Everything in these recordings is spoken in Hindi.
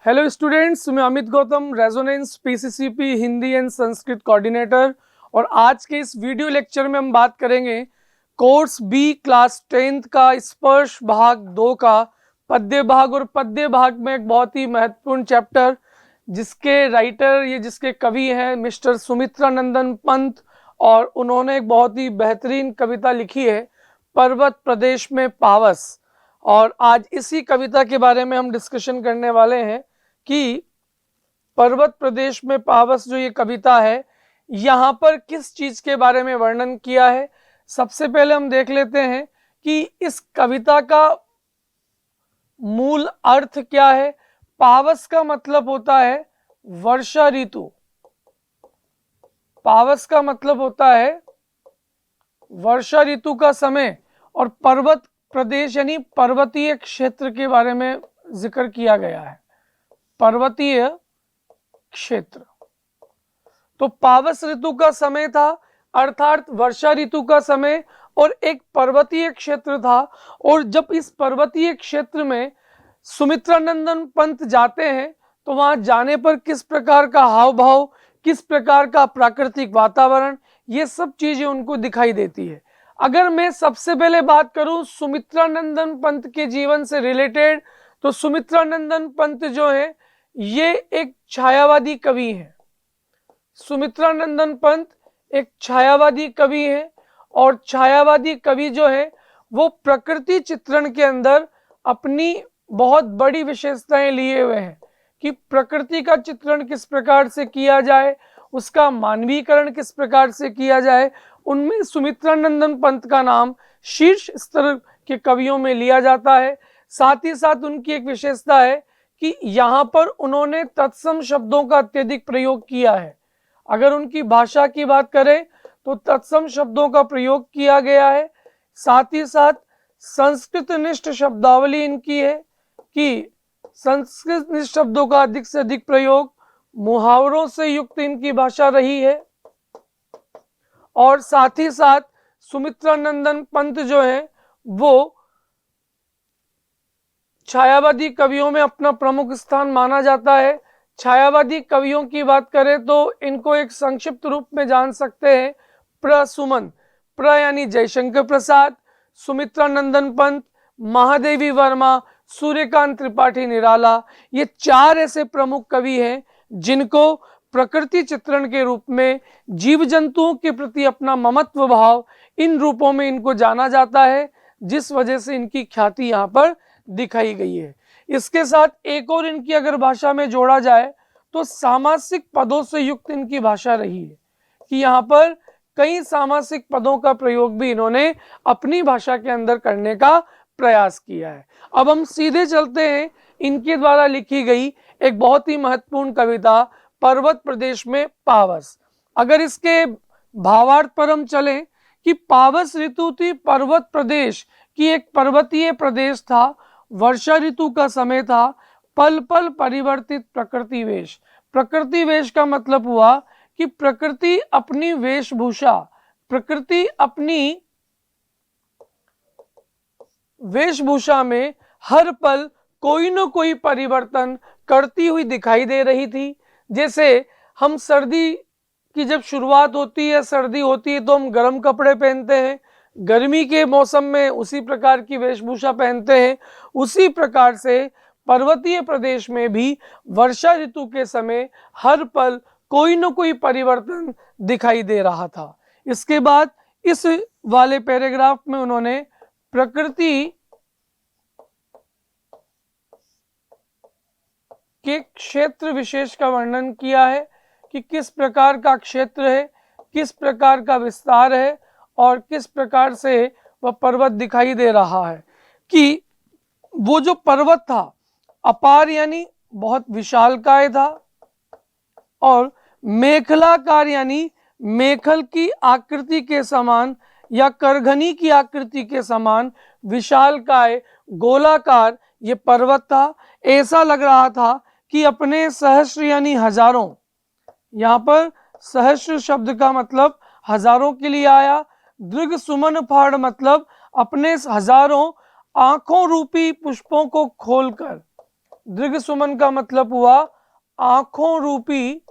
हेलो स्टूडेंट्स, मैं Amit Gautam, Resonance PCCP Hindi and Sanskrit coordinator. और आज के इस वीडियो लेक्चर में हम बात करेंगे कोर्स बी क्लास 10th का स्पर्श भाग 2 का पद्य भाग। और पद्य भाग में एक बहुत ही महत्वपूर्ण चैप्टर जिसके राइटर जिसके कवि हैं मिस्टर सुमित्रानंदन पंत, और उन्होंने एक बहुत ही बेहतरीन कविता लिखी है पर्वत प्रदेश में पावस। और आज इसी कविता के बारे में हम डिस्कशन करने वाले हैं कि पर्वत प्रदेश में पावस जो ये कविता है यहाँ पर किस चीज के बारे में वर्णन किया है। सबसे पहले हम देख लेते हैं कि इस कविता का मूल अर्थ क्या है। पावस का मतलब होता है वर्षा ऋतु। पावस का मतलब होता है वर्षा ऋतु का समय। और पर्वत प्रदेश यानी पर्वतीय क्षेत्र के बारे में जिक्र किया गया है, पर्वतीय क्षेत्र। तो पावस ऋतु का समय था अर्थात वर्षा ऋतु का समय, और एक पर्वतीय क्षेत्र था। और जब इस पर्वतीय क्षेत्र में सुमित्रानंदन पंत जाते हैं तो वहां जाने पर किस प्रकार का हाव भाव, किस प्रकार का प्राकृतिक वातावरण, ये सब चीजें उनको दिखाई देती है। अगर मैं सबसे पहले बात करूं सुमित्रानंदन पंत के जीवन से रिलेटेड, तो सुमित्रानंदन पंत जो है ये एक छायावादी कवि है। सुमित्रानंदन पंत एक छायावादी कवि है। और छायावादी कवि जो है वो प्रकृति चित्रण के अंदर अपनी बहुत बड़ी विशेषताएं लिए हुए हैं कि प्रकृति का चित्रण किस प्रकार से किया जाए, उसका मानवीकरण किस प्रकार से किया जाए। उनमें सुमित्रानंदन पंत का नाम शीर्ष स्तर के कवियों में लिया जाता है। साथ ही साथ उनकी एक विशेषता है कि यहाँ पर उन्होंने तत्सम शब्दों का अत्यधिक प्रयोग किया है। अगर उनकी भाषा की बात करें तो तत्सम शब्दों का प्रयोग किया गया है। साथ ही साथ संस्कृत निष्ठ शब्दावली इनकी है कि संस्कृत निष्ठ शब्दों का अधिक से अधिक प्रयोग, मुहावरों से युक्त इनकी भाषा रही है। और साथ ही साथ सुमित्रानंदन पंत जो है वो छायावादी कवियों में अपना प्रमुख स्थान माना जाता है। छायावादी कवियों की बात करें तो इनको एक संक्षिप्त रूप में जान सकते हैं प्रसुमन। प्र यानी जयशंकर प्रसाद, सुमित्रानंदन पंत, महादेवी वर्मा, सूर्यकांत त्रिपाठी निराला, ये चार ऐसे प्रमुख कवि हैं जिनको प्रकृति चित्रण के रूप में जीव जंतुओं के प्रति अपना ममत्व भाव, इन रूपों में इनको जाना जाता है, जिस वजह से इनकी ख्याति यहाँ पर दिखाई गई है। इसके साथ एक और इनकी अगर भाषा में जोड़ा जाए तो सामासिक पदों से युक्त इनकी भाषा रही है कि यहाँ पर कई सामासिक पदों का प्रयोग भी इन्होंने अपनी भाषा के अंदर करने का प्रयास किया है। अब हम सीधे चलते हैं इनके द्वारा लिखी गई एक बहुत ही महत्वपूर्ण कविता पर्वत प्रदेश में पावस। अगर इसके भावार्थ पर हम चलें कि पावस ऋतु थी पर्वत प्रदेश की, एक पर्वतीय प्रदेश था, वर्षा ऋतु का समय था, पल पल परिवर्तित प्रकृति वेश। प्रकृति वेश का मतलब हुआ कि प्रकृति अपनी वेशभूषा, प्रकृति अपनी वेशभूषा में हर पल कोई न कोई परिवर्तन करती हुई दिखाई दे रही थी। जैसे हम सर्दी की जब शुरुआत होती है, सर्दी होती है तो हम गर्म कपड़े पहनते हैं, गर्मी के मौसम में उसी प्रकार की वेशभूषा पहनते हैं। उसी प्रकार से पर्वतीय प्रदेश में भी वर्षा ऋतु के समय हर पल कोई न कोई परिवर्तन दिखाई दे रहा था। इसके बाद इस वाले पैराग्राफ में उन्होंने प्रकृति के क्षेत्र विशेष का वर्णन किया है कि किस प्रकार का क्षेत्र है, किस प्रकार का विस्तार है और किस प्रकार से वह पर्वत दिखाई दे रहा है। कि वो जो पर्वत था अपार यानी बहुत विशालकाय था, और मेखलाकार यानी मेखल की आकृति के समान या करघनी की आकृति के समान विशालकाय गोलाकार ये पर्वत था। ऐसा लग रहा था कि अपने सहस्र यानी हजारों, यहाँ पर सहस्र शब्द का मतलब हजारों के लिए आया। दृग सुमन फाड़ मतलब अपने हजारों आंखों रूपी पुष्पों को खोलकर दीर्घ सुमन का मतलब हुआ आंखों रूपी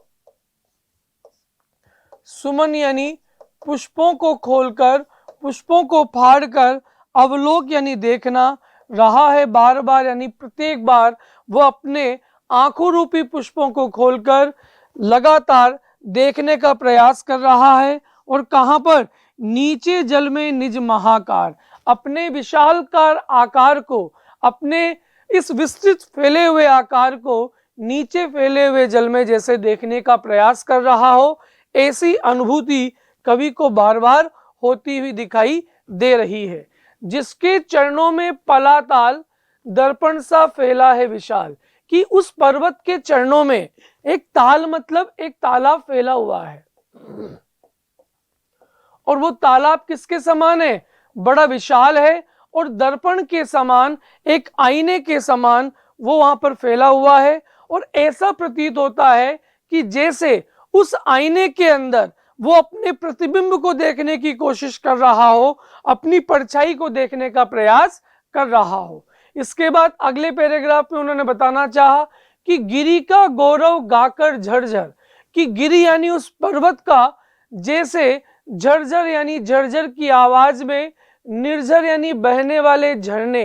सुमन, यानी पुष्पों को खोलकर, पुष्पों को फाड़कर अवलोक यानी देखना, रहा है बार बार यानी प्रत्येक बार वो अपने आंखों रूपी पुष्पों को खोलकर लगातार देखने का प्रयास कर रहा है। और कहां पर? नीचे जल में निज महाकार, अपने विशालकार आकार को, अपने इस विस्तृत फैले हुए आकार को नीचे फैले हुए जल में जैसे देखने का प्रयास कर रहा हो, ऐसी अनुभूति कवि को बार बार होती हुई दिखाई दे रही है। जिसके चरणों में पलाताल दर्पण सा फैला है विशाल, कि उस पर्वत के चरणों में एक ताल मतलब एक तालाब फैला हुआ है, और वो तालाब किसके समान है? बड़ा विशाल है, और दर्पण के समान, एक आईने के समान वो वहां पर फैला हुआ है। और ऐसा प्रतीत होता है कि जैसे उस आईने के अंदर वो अपने प्रतिबिंब को देखने की कोशिश कर रहा हो, अपनी परछाई को देखने का प्रयास कर रहा हो। इसके बाद अगले पैराग्राफ में उन्होंने बताना चाहा कि गिरी का गौरव गाकर झरझर, कि गिरी यानी उस पर्वत का जैसे झरझर यानी झरझर की आवाज में, निर्झर यानी बहने वाले झरने,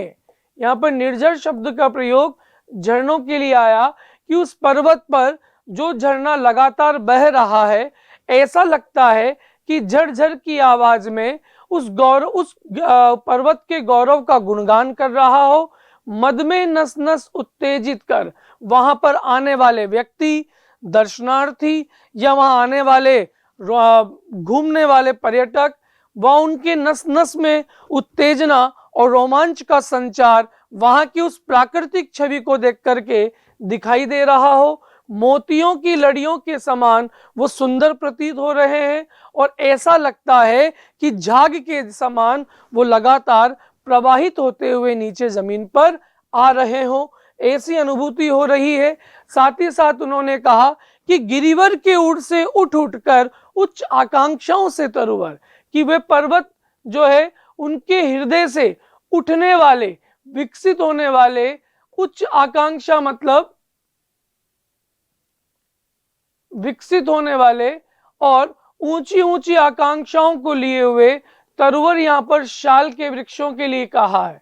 यहाँ पर निर्झर शब्द का प्रयोग झरनों के लिए आया, कि उस पर्वत पर जो झरना लगातार बह रहा है, ऐसा लगता है कि झरझर की आवाज में उस पर्वत के गौरव का गुणगान कर रहा हो। मद में नस नस उत्तेजित कर, वहां पर आने वाले व्यक्ति, दर्शनार्थी या वहां आने वाले घूमने वाले पर्यटक, वह उनके नस नस में उत्तेजना और रोमांच का संचार वहां की उस प्राकृतिक छवि को देख करके दिखाई दे रहा हो। मोतियों की लड़ियों के समान वो सुंदर प्रतीत हो रहे हैं, और ऐसा लगता है कि झाग के समान वो लगातार प्रवाहित होते हुए नीचे जमीन पर आ रहे हो, ऐसी अनुभूति हो रही है। साथ ही साथ उन्होंने कहा कि गिरिवर के उड़ से उठ उठकर उच्च आकांक्षाओं से तरुवर, कि वे पर्वत जो है उनके हृदय से उठने वाले, विकसित होने वाले, उच्च आकांक्षा मतलब विकसित होने वाले और ऊंची ऊंची आकांक्षाओं को लिए हुए तरुवर, यहाँ पर शाल के वृक्षों के लिए कहा है।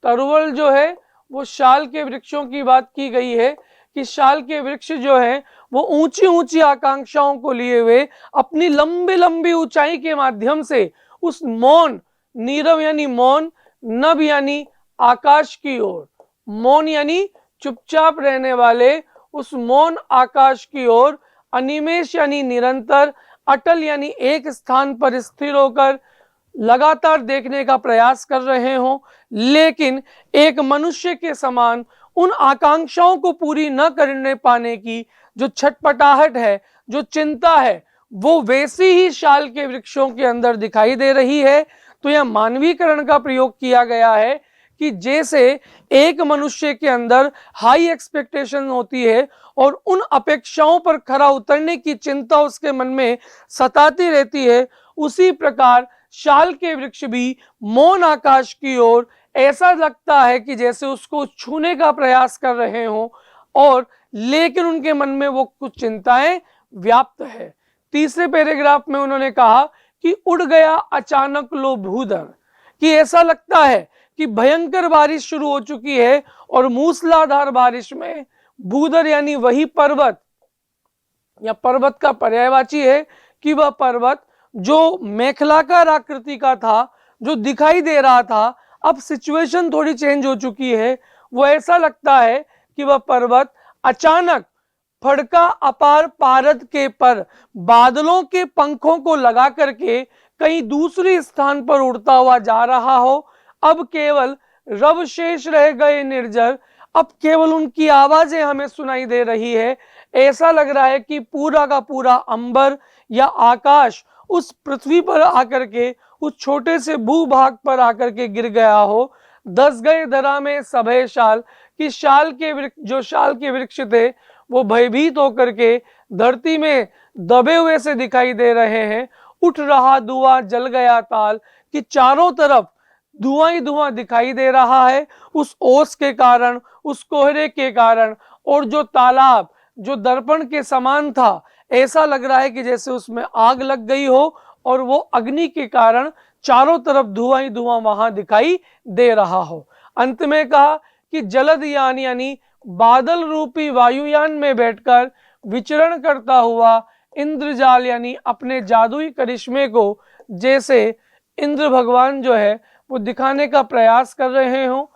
तरुवर जो है वो शाल के वृक्षों की बात की गई है, कि शाल के वृक्ष जो है वो ऊंची ऊंची आकांक्षाओं को लिए हुए अपनी लंबी लंबी ऊंचाई के माध्यम से उस मौन, नीरव यानी मौन, नभ यानी आकाश की ओर, मौन यानी चुपचाप रहने वाले उस मौन आकाश की ओर, अनिमेष यानी निरंतर, अटल यानी एक स्थान पर स्थिर होकर लगातार देखने का प्रयास कर रहे हों, लेकिन एक मनुष्य के समान उन आकांक्षाओं को पूरी न करने पाने की जो छटपटाहट है, जो चिंता है, वो वैसी ही शाल के वृक्षों के अंदर दिखाई दे रही है। तो यह मानवीकरण का प्रयोग किया गया है, कि जैसे एक मनुष्य के अंदर हाई एक्सपेक्टेशन होती है और उन अपेक्षाओं पर खरा उतरने की चिंता उसके मन में सताती रहती है, उसी प्रकार शाल के वृक्ष भी मौन आकाश की ओर ऐसा लगता है कि जैसे उसको छूने का प्रयास कर रहे हों, और लेकिन उनके मन में वो कुछ चिंताएं व्याप्त है। तीसरे पैराग्राफ में उन्होंने कहा कि उड़ गया अचानक लो भूधर, कि ऐसा लगता है कि भयंकर बारिश शुरू हो चुकी है, और मूसलाधार बारिश में भूधर यानी वही पर्वत, या पर्वत का पर्यायवाची है, कि वह पर्वत जो मेखलाकार आकृति का था, जो दिखाई दे रहा था, अब सिचुएशन थोड़ी चेंज हो चुकी है। वो ऐसा लगता है कि वह पर्वत अचानक फड़का अपार पारद के पर बादलों के पंखों को लगा करके कहीं दूसरे स्थान पर उड़ता हुआ जा रहा हो। अब केवल रव शेष रह गए निर्जर, अब केवल उनकी आवाजें हमें सुनाई दे रही है। ऐसा लग रहा है कि पूरा का पूरा अंबर या आकाश उस पृथ्वी पर आकर के, उस छोटे से भूभाग पर आकर के गिर गया हो। दस गए धरा में सभे शाल, कि शाल के वृक्ष, जो शाल के वृक्ष थे, वो भयभीत होकर के धरती में दबे हुए से दिखाई दे रहे हैं। उठ रहा धुआं जल गया ताल, कि चारों तरफ धुआं ही धुआं दिखाई दे रहा है उस ओस के कारण, उस कोहरे के कारण। और जो तालाब जो दर्पण के समान था, ऐसा लग रहा है कि जैसे उसमें आग लग गई हो और वो अग्नि के कारण चारों तरफ धुआं ही धुआं वहां दिखाई दे रहा हो। अंत में कहा कि जलद यान यानी बादल रूपी वायुयान में बैठकर विचरण करता हुआ इंद्रजाल यानी अपने जादुई करिश्मे को जैसे इंद्र भगवान जो है वो दिखाने का प्रयास कर रहे हों,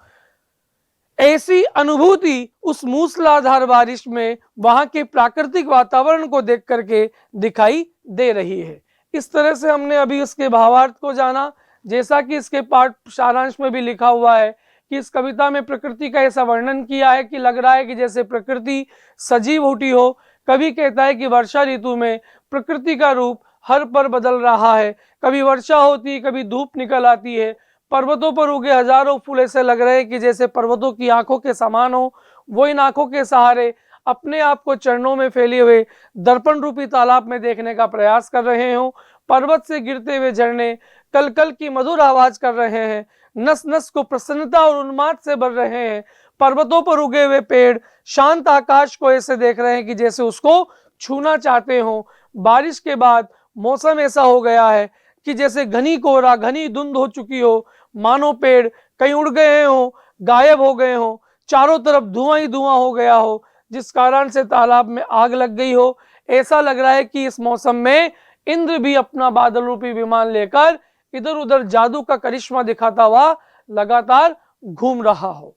ऐसी अनुभूति उस मूसलाधार बारिश में वहां के प्राकृतिक वातावरण को देख करके दिखाई दे रही है। इस तरह से हमने अभी इसके भावार्थ को जाना। जैसा कि इसके पाठ सारांश में भी लिखा हुआ है कि इस कविता में प्रकृति का ऐसा वर्णन किया है कि लग रहा है कि जैसे प्रकृति सजीव उठी हो। कवि कहता है कि वर्षा ऋतु में प्रकृति का रूप हर पर बदल रहा है, कभी वर्षा होती है, कभी धूप निकल आती है। पर्वतों पर उगे हजारों फूल ऐसे लग रहे हैं कि जैसे पर्वतों की आंखों के समान हो। वो इन आंखों के सहारे अपने आप को चरणों में फैले हुए दर्पण रूपी तालाब में देखने का प्रयास कर रहे हो। पर्वत से गिरते हुए झरने कल कल की मधुर आवाज कर रहे हैं, नस नस को प्रसन्नता और उन्माद से भर रहे हैं। पर्वतों पर उगे हुए पेड़ शांत आकाश को ऐसे देख रहे हैं कि जैसे उसको छूना चाहते हो। बारिश के बाद मौसम ऐसा हो गया है कि जैसे घनी कोहरा, घनी धुंध हो चुकी हो, मानो पेड़ कहीं उड़ गए हो, गायब हो गए हो, चारों तरफ धुआं ही धुआं हो गया हो, जिस कारण से तालाब में आग लग गई हो। ऐसा लग रहा है कि इस मौसम में इंद्र भी अपना बादल रूपी विमान लेकर इधर उधर जादू का करिश्मा दिखाता हुआ लगातार घूम रहा हो।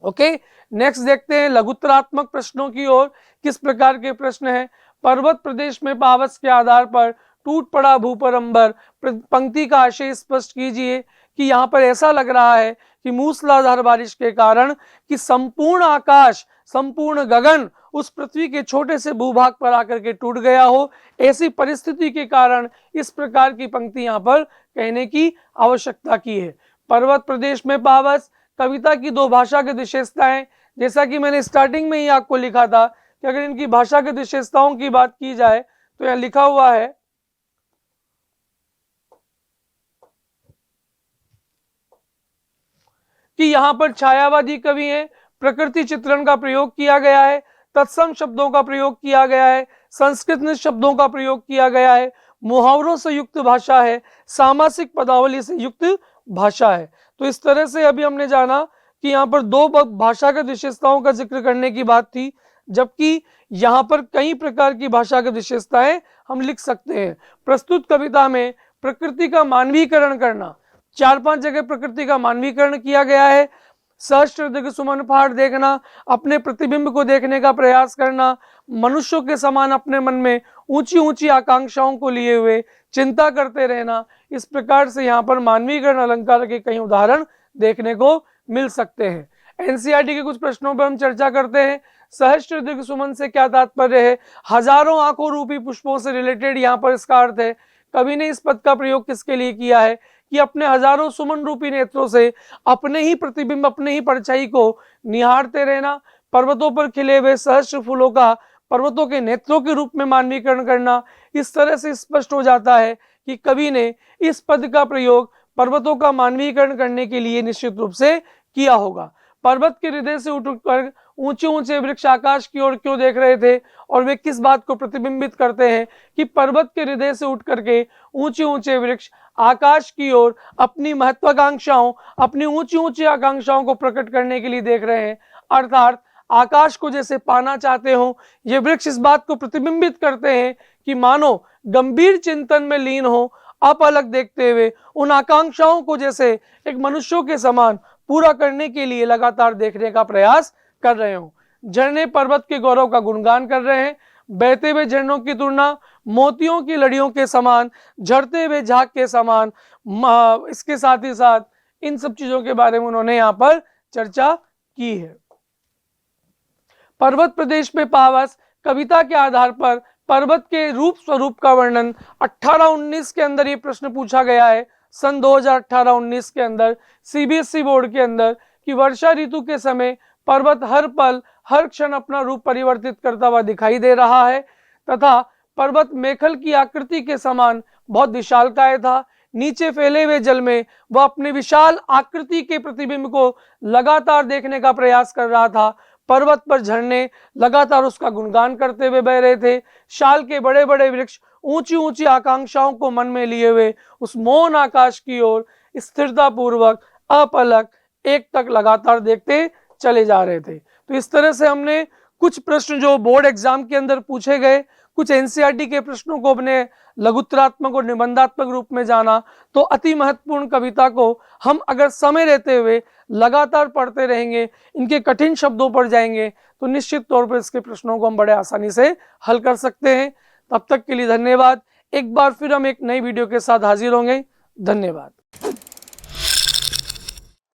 ओके, नेक्स्ट देखते हैं लघुत्तरात्मक प्रश्नों की ओर। किस प्रकार के प्रश्न हैं? पर्वत प्रदेश में पावस के आधार पर टूट पड़ा भूपर अंबर, पंक्ति का आशय स्पष्ट कीजिए। कि यहाँ पर ऐसा लग रहा है कि मूसलाधार बारिश के कारण कि संपूर्ण आकाश, संपूर्ण गगन उस पृथ्वी के छोटे से भूभाग पर आकर के टूट गया हो। ऐसी परिस्थिति के कारण इस प्रकार की पंक्ति यहाँ पर कहने की आवश्यकता की है। पर्वत प्रदेश में पावस कविता की दो भाषा की विशेषताएं, जैसा कि मैंने स्टार्टिंग में ही आपको लिखा था कि अगर इनकी भाषा की विशेषताओं की बात की जाए तो यहाँ लिखा हुआ है कि यहाँ पर छायावादी कवि हैं, प्रकृति चित्रण का प्रयोग किया गया है, तत्सम शब्दों का प्रयोग किया गया है, संस्कृत शब्दों का प्रयोग किया गया है, मुहावरों से युक्त भाषा है, सामासिक पदावली से युक्त भाषा है। तो इस तरह से अभी हमने जाना कि यहाँ पर दो भाषा के विशेषताओं का जिक्र करने की बात थी, जबकि यहाँ पर कई प्रकार की भाषा की विशेषताएं हम लिख सकते हैं। प्रस्तुत कविता में प्रकृति का मानवीकरण करना, 4-5 जगह प्रकृति का मानवीकरण किया गया है। सहस्त्र दीर्घ सुमन पहाड़ देखना, अपने प्रतिबिंब को देखने का प्रयास करना, मनुष्यों के समान अपने मन में ऊंची ऊंची आकांक्षाओं को लिए हुए चिंता करते रहना। इस प्रकार से यहाँ पर मानवीकरण अलंकार के कई उदाहरण देखने को मिल सकते हैं। एनसीईआरटी के कुछ प्रश्नों पर हम चर्चा करते हैं। सहस्त्र दीर्घ सुमन से क्या तात्पर्य है? हजारों आंखों रूपी पुष्पों से रिलेटेड यहाँ पर इसका अर्थ है। कवि ने इस पद का प्रयोग किसके लिए किया है? कि अपने हजारों सुमन रूपी नेत्रों से अपने ही प्रतिबिंब, अपने ही परछाई को निहारते रहना। पर्वतों पर खिले हुए सहस्त्र फूलों का पर्वतों के नेत्रों के रूप में मानवीकरण करना। इस तरह से स्पष्ट हो जाता है कि कवि ने इस पद का प्रयोग पर्वतों का मानवीकरण करने के लिए निश्चित रूप से किया होगा। पर्वत के हृदय से उठकर ऊंचे ऊंचे वृक्ष आकाश की ओर क्यों देख रहे थे और वे किस बात को प्रतिबिंबित करते हैं? कि पर्वत के हृदय से उठ करके ऊंचे ऊंचे वृक्ष आकाश की ओर अपनी महत्वाकांक्षाओं, अपनी ऊंची ऊंची आकांक्षाओं को प्रकट करने के लिए देख रहे हैं। अर्थात आकाश को जैसे पाना चाहते हो, ये वृक्ष इस बात को प्रतिबिंबित करते हैं कि मानो गंभीर चिंतन में लीन हो, अपलक देखते हुए उन आकांक्षाओं को जैसे एक मनुष्यों के समान पूरा करने के लिए लगातार देखने का प्रयास कर रहे हो। झरने पर्वत के गौरव का गुणगान कर रहे हैं। बहते हुए झरनों की तुलना मोतियों की लड़ियों के समान, झरते हुए झाग के समान, इसके साथ ही साथ इन सब चीजों के बारे में उन्होंने यहाँ पर चर्चा की है। पर्वत प्रदेश में पावस कविता के आधार पर पर्वत के रूप स्वरूप का वर्णन 18-19 के अंदर ये प्रश्न पूछा गया है। सन 2018-19 के अंदर सीबीएसई बोर्ड के अंदर कि वर्षा ऋतु के समय पर्वत हर पल हर क्षण अपना रूप परिवर्तित करता हुआ दिखाई दे रहा है तथा पर्वत मेखल की आकृति के समान बहुत विशालकाय था। नीचे फैले हुए जल में वह अपने विशाल आकृति के प्रतिबिंब को लगातार देखने का प्रयास कर रहा था। पर्वत पर झरने लगातार उसका गुणगान करते हुए बह रहे थे। शाल के बड़े बड़े वृक्ष ऊंची ऊंची आकांक्षाओं को मन में लिए हुए उस मौन आकाश की ओर स्थिरता पूर्वक अपलक एक तक लगातार देखते चले जा रहे थे। तो इस तरह से हमने कुछ प्रश्न जो बोर्ड एग्जाम के अंदर पूछे गए, कुछ एनसीईआरटी के प्रश्नों को अपने लघुत्तरात्मक और निबंधात्मक रूप में जाना। तो अति महत्वपूर्ण कविता को हम अगर समय रहते हुए लगातार पढ़ते रहेंगे, इनके कठिन शब्दों पर जाएंगे, तो निश्चित तौर पर इसके प्रश्नों को हम बड़े आसानी से हल कर सकते हैं। तब तक के लिए धन्यवाद। एक बार फिर हम एक नई वीडियो के साथ हाजिर होंगे। धन्यवाद।